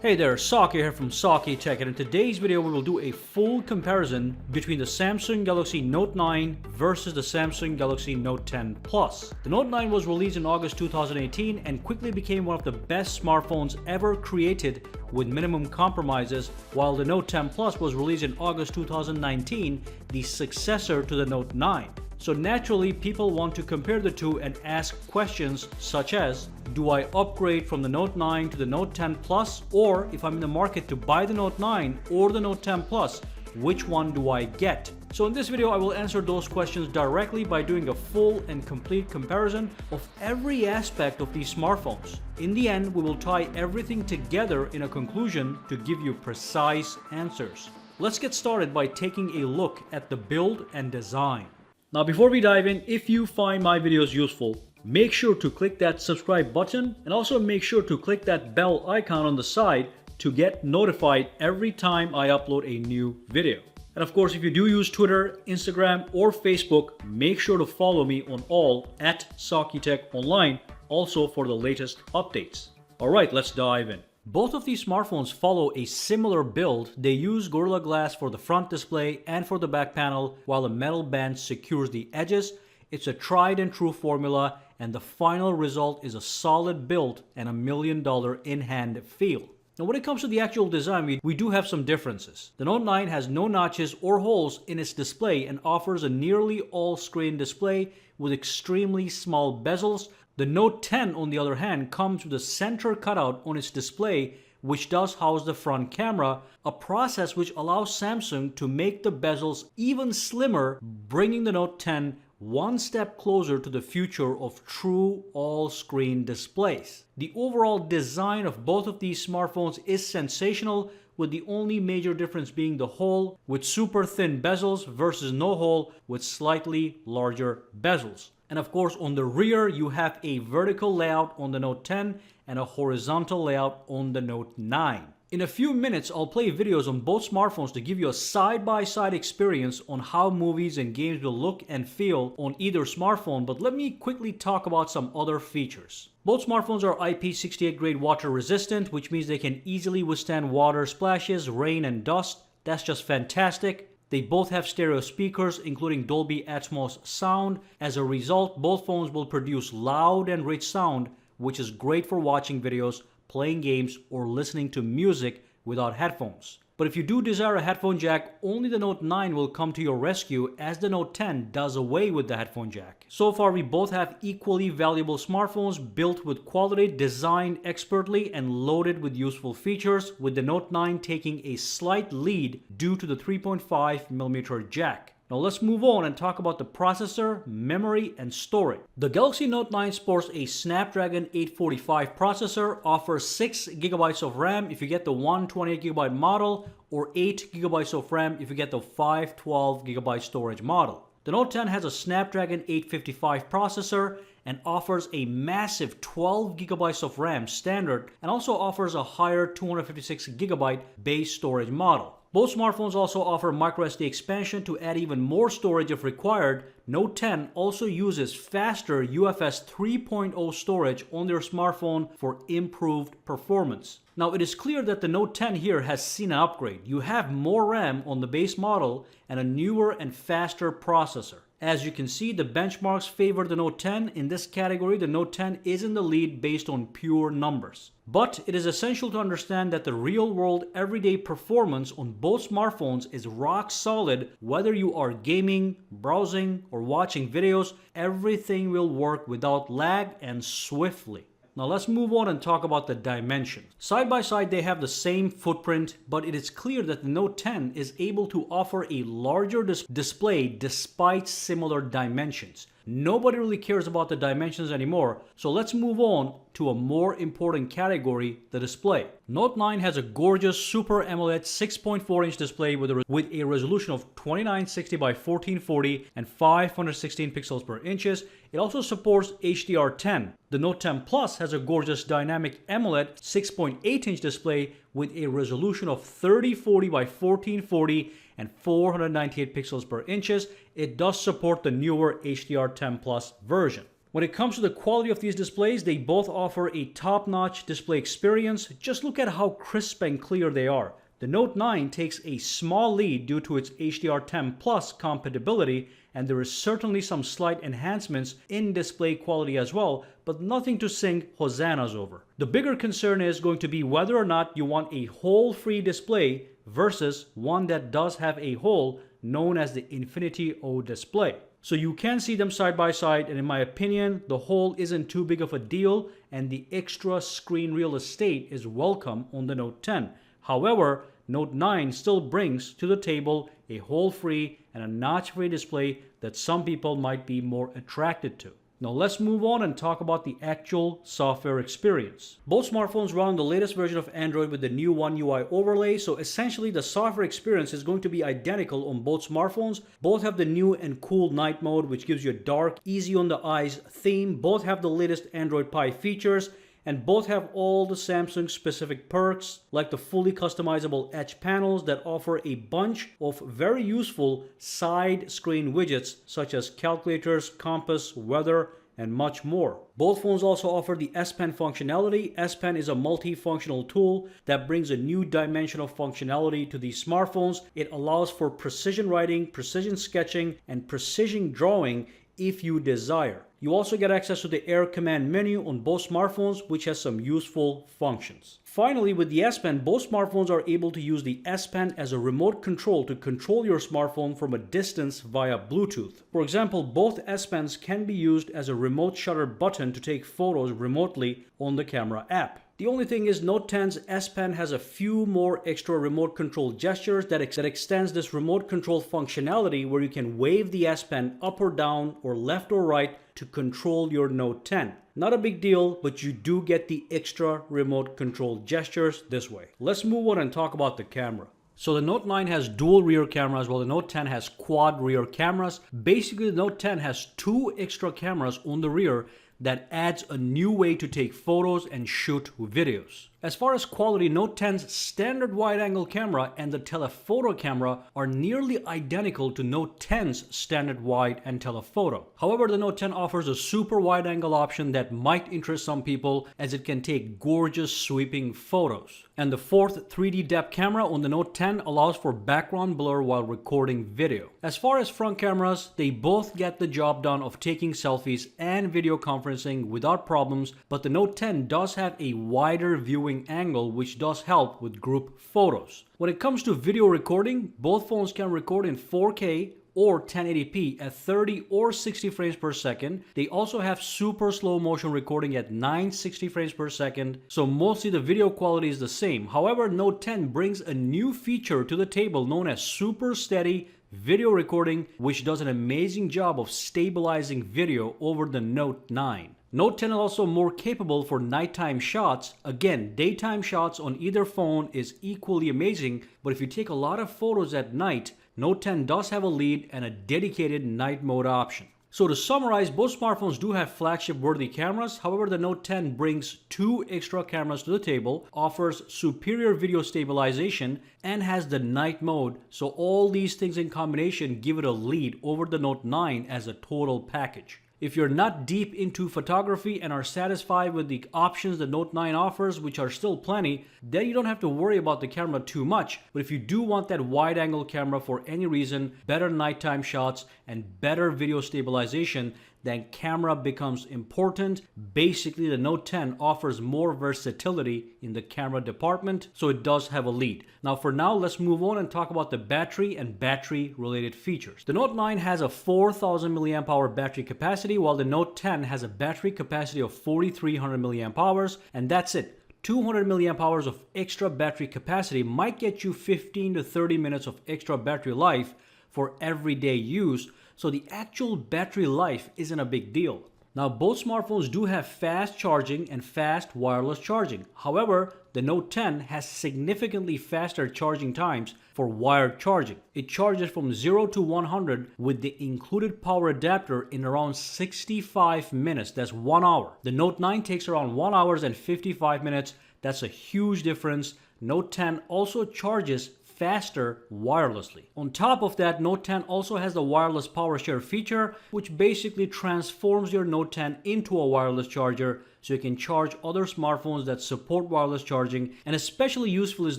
Hey there, Saki here from SAKITECH, and in today's video we will do a full comparison between the Samsung Galaxy Note 9 versus the Samsung Galaxy Note 10 Plus. The Note 9 was released in August 2018 and quickly became one of the best smartphones ever created with minimum compromises, while the Note 10 Plus was released in August 2019, the successor to the Note 9. So naturally, people want to compare the two and ask questions such as, do I upgrade from the Note 9 to the Note 10 Plus? Or if I'm in the market to buy the Note 9 or the Note 10 Plus, which one do I get? So in this video, I will answer those questions directly by doing a full and complete comparison of every aspect of these smartphones. In the end, we will tie everything together in a conclusion to give you precise answers. Let's get started by taking a look at the build and design. Now before we dive in, if you find my videos useful, make sure to click that subscribe button and also make sure to click that bell icon on the side to get notified every time I upload a new video. And of course, if you do use Twitter, Instagram, or Facebook, make sure to follow me on all at SAKITECH Online, also for the latest updates. Alright, let's dive in. Both of these smartphones follow a similar build. They use Gorilla Glass for the front display and for the back panel, while a metal band secures the edges. It's a tried and true formula, and the final result is a solid build and $1 million in-hand feel. Now when it comes to the actual design, we do have some differences. The Note 9 has no notches or holes in its display and offers a nearly all-screen display with extremely small bezels. The Note 10, on the other hand, comes with a center cutout on its display, which does house the front camera, a process which allows Samsung to make the bezels even slimmer, bringing the Note 10 one step closer to the future of true all-screen displays. The overall design of both of these smartphones is sensational, with the only major difference being the hole with super thin bezels versus no hole with slightly larger bezels. And of course, on the rear, you have a vertical layout on the Note 10 and a horizontal layout on the Note 9. In a few minutes, I'll play videos on both smartphones to give you a side-by-side experience on how movies and games will look and feel on either smartphone, but let me quickly talk about some other features. Both smartphones are IP68 grade water resistant, which means they can easily withstand water splashes, rain, and dust. That's just fantastic. They both have stereo speakers, including Dolby Atmos sound. As a result, both phones will produce loud and rich sound, which is great for watching videos, playing games, or listening to music without headphones. But if you do desire a headphone jack, only the Note 9 will come to your rescue, as the Note 10 does away with the headphone jack. So far, we both have equally valuable smartphones built with quality, designed expertly, and loaded with useful features, with the Note 9 taking a slight lead due to the 3.5mm jack. Now let's move on and talk about the processor, memory, and storage. The Galaxy Note 9 sports a Snapdragon 845 processor, offers 6GB of RAM if you get the 128GB model, or 8GB of RAM if you get the 512GB storage model. The Note 10 has a Snapdragon 855 processor and offers a massive 12GB of RAM standard, and also offers a higher 256GB base storage model. Both smartphones also offer microSD expansion to add even more storage if required. Note 10 also uses faster UFS 3.0 storage on their smartphone for improved performance. Now it is clear that the Note 10 here has seen an upgrade. You have more RAM on the base model and a newer and faster processor. As you can see, the benchmarks favor the Note 10. In this category, the Note 10 is in the lead based on pure numbers. But it is essential to understand that the real-world everyday performance on both smartphones is rock solid. Whether you are gaming, browsing, or watching videos, everything will work without lag and swiftly. Now let's move on and talk about the dimensions. Side by side, they have the same footprint, but it is clear that the Note 10 is able to offer a larger display despite similar dimensions. Nobody really cares about the dimensions anymore, so let's move on to a more important category, the display. Note 9 has a gorgeous Super AMOLED 6.4-inch display with a resolution of 2960 by 1440 and 516 pixels per inches. It also supports HDR10. The Note 10 Plus has a gorgeous dynamic AMOLED 6.8-inch display with a resolution of 3040 by 1440 and 498 pixels per inches. It does support the newer HDR10 Plus version. When it comes to the quality of these displays, they both offer a top-notch display experience. Just look at how crisp and clear they are. The Note 9 takes a small lead due to its HDR10 Plus compatibility, and there is certainly some slight enhancements in display quality as well, but nothing to sing hosannas over. The bigger concern is going to be whether or not you want a hole-free display versus one that does have a hole known as the Infinity O display. So you can see them side by side, and in my opinion, the hole isn't too big of a deal, and the extra screen real estate is welcome on the Note 10. However, Note 9 still brings to the table a hole-free and a notch-free display that some people might be more attracted to. Now let's move on and talk about the actual software experience. Both smartphones run on the latest version of Android with the new One UI overlay, so essentially the software experience is going to be identical on both smartphones. Both have the new and cool night mode, which gives you a dark, easy on the eyes theme. Both have the latest Android Pie features, and both have all the Samsung specific perks like the fully customizable edge panels that offer a bunch of very useful side screen widgets such as calculators, compass, weather, and much more. Both phones also offer the S Pen functionality. S Pen is a multifunctional tool that brings a new dimension of functionality to these smartphones. It allows for precision writing, precision sketching, and precision drawing if you desire. You also get access to the Air Command menu on both smartphones, which has some useful functions. Finally, with the S Pen, both smartphones are able to use the S Pen as a remote control to control your smartphone from a distance via Bluetooth. For example, both S Pens can be used as a remote shutter button to take photos remotely on the camera app. The only thing is Note 10's S Pen has a few more extra remote control gestures that extends this remote control functionality where you can wave the S Pen up or down or left or right to control your Note 10. Not a big deal, but you do get the extra remote control gestures this way. Let's move on and talk about the camera. So the Note 9 has dual rear cameras while the Note 10 has quad rear cameras. Basically, the Note 10 has two extra cameras on the rear that adds a new way to take photos and shoot videos. As far as quality, Note 10's standard wide-angle camera and the telephoto camera are nearly identical to Note 10's standard wide and telephoto. However, the Note 10 offers a super wide-angle option that might interest some people as it can take gorgeous sweeping photos. And the fourth 3D depth camera on the Note 10 allows for background blur while recording video. As far as front cameras, they both get the job done of taking selfies and video conferencing without problems, but the Note 10 does have a wider viewing angle, which does help with group photos. When it comes to video recording, both phones can record in 4K or 1080p at 30 or 60 frames per second. They also have super slow motion recording at 960 frames per second, so mostly the video quality is the same. However, Note 10 brings a new feature to the table known as super steady video recording, which does an amazing job of stabilizing video over the Note 9. Note 10 is also more capable for nighttime shots. Again, daytime shots on either phone is equally amazing, but if you take a lot of photos at night, Note 10 does have a lead and a dedicated night mode option. So to summarize, both smartphones do have flagship-worthy cameras. However, the Note 10 brings two extra cameras to the table, offers superior video stabilization, and has the night mode. So all these things in combination give it a lead over the Note 9 as a total package. If you're not deep into photography and are satisfied with the options the Note 9 offers, which are still plenty, then you don't have to worry about the camera too much. But if you do want that wide-angle camera for any reason, better nighttime shots, and better video stabilization, then camera becomes important. Basically, the Note 10 offers more versatility in the camera department, so it does have a lead. Now for now, let's move on and talk about the battery and battery related features. The Note 9 has a 4000 mAh battery capacity, while the Note 10 has a battery capacity of 4300 mAh, and that's it. 200 mAh of extra battery capacity might get you 15 to 30 minutes of extra battery life for everyday use, so the actual battery life isn't a big deal. Now, both smartphones do have fast charging and fast wireless charging. However, the Note 10 has significantly faster charging times for wired charging. It charges from 0 to 100 with the included power adapter in around 65 minutes. That's 1 hour. The Note 9 takes around 1 hour and 55 minutes. That's a huge difference. Note 10 also charges faster wirelessly. On top of that, Note 10 also has the wireless power share feature, which basically transforms your Note 10 into a wireless charger so you can charge other smartphones that support wireless charging. And especially useful is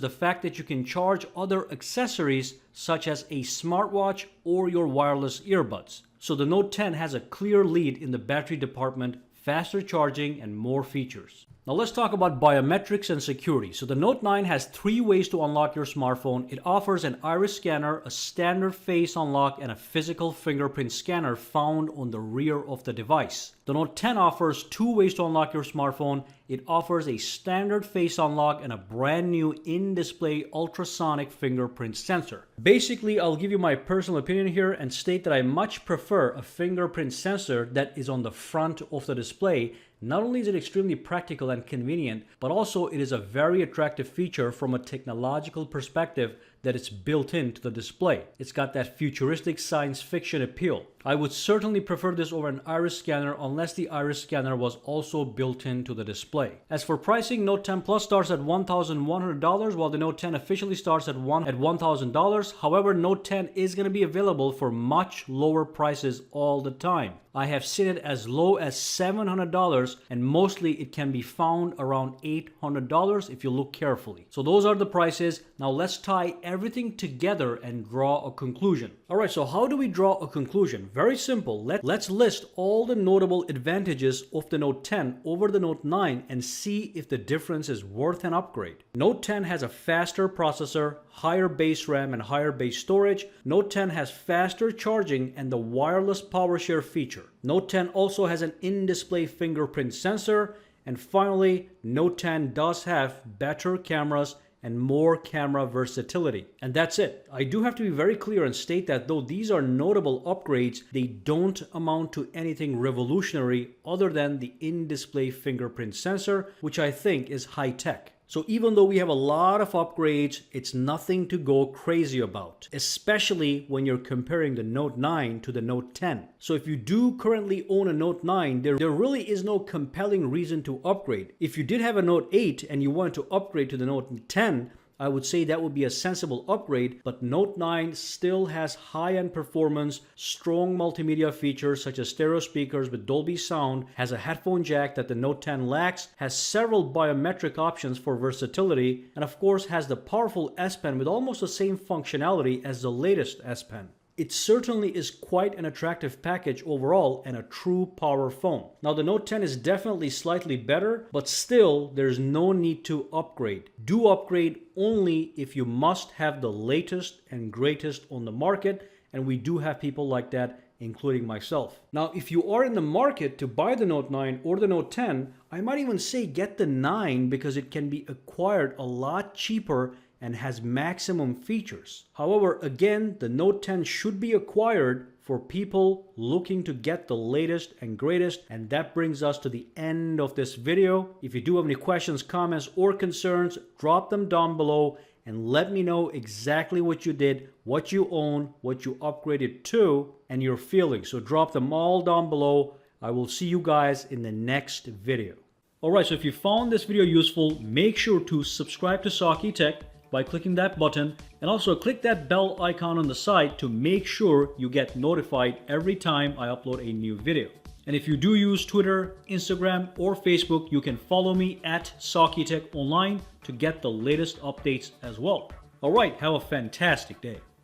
the fact that you can charge other accessories such as a smartwatch or your wireless earbuds. So the Note 10 has a clear lead in the battery department, faster charging, and more features. Now let's talk about biometrics and security. So the Note 9 has 3 ways to unlock your smartphone. It offers an iris scanner, a standard face unlock, and a physical fingerprint scanner found on the rear of the device. The Note 10 offers 2 ways to unlock your smartphone. It offers a standard face unlock and a brand new in-display ultrasonic fingerprint sensor. Basically, I'll give you my personal opinion here and state that I much prefer a fingerprint sensor that is on the front of the display. Not only is it extremely practical and convenient, but also it is a very attractive feature from a technological perspective that it's built into the display. It's got that futuristic science fiction appeal. I would certainly prefer this over an iris scanner unless the iris scanner was also built into the display. As for pricing, Note 10 Plus starts at $1,100 while the Note 10 officially starts at $1,000. However, Note 10 is going to be available for much lower prices all the time. I have seen it as low as $700 and mostly it can be found around $800 if you look carefully. So those are the prices. Now let's tie everything together and draw a conclusion. Alright, so how do we draw a conclusion? Very simple. Let's list all the notable advantages of the Note 10 over the Note 9 and see if the difference is worth an upgrade. Note 10 has a faster processor, higher base RAM, and higher base storage. Note 10 has faster charging and the wireless power share feature. Note 10 also has an in-display fingerprint sensor. And finally, Note 10 does have better cameras and more camera versatility. And that's it. I do have to be very clear and state that though these are notable upgrades, they don't amount to anything revolutionary other than the in-display fingerprint sensor, which I think is high tech. So even though we have a lot of upgrades, it's nothing to go crazy about, especially when you're comparing the Note 9 to the Note 10. So if you do currently own a Note 9, there really is no compelling reason to upgrade. If you did have a Note 8 and you wanted to upgrade to the Note 10, I would say that would be a sensible upgrade, but Note 9 still has high-end performance, strong multimedia features such as stereo speakers with Dolby sound, has a headphone jack that the Note 10 lacks, has several biometric options for versatility, and of course has the powerful S Pen with almost the same functionality as the latest S Pen. It certainly is quite an attractive package overall and a true power phone. Now the Note 10 is definitely slightly better, but still there's no need to upgrade. Do upgrade only if you must have the latest and greatest on the market, and we do have people like that, including myself. Now if you are in the market to buy the Note 9 or the Note 10, I might even say get the 9 because it can be acquired a lot cheaper and has maximum features. However, again, the Note 10 should be acquired for people looking to get the latest and greatest. And that brings us to the end of this video. If you do have any questions, comments, or concerns, drop them down below and let me know exactly what you did, what you own, what you upgraded to, and your feelings. So drop them all down below. I will see you guys in the next video. Alright, so if you found this video useful, make sure to subscribe to SAKITECH by clicking that button, and also click that bell icon on the side to make sure you get notified every time I upload a new video. And if you do use Twitter, Instagram, or Facebook, you can follow me at SAKITECH online to get the latest updates as well. Alright, have a fantastic day.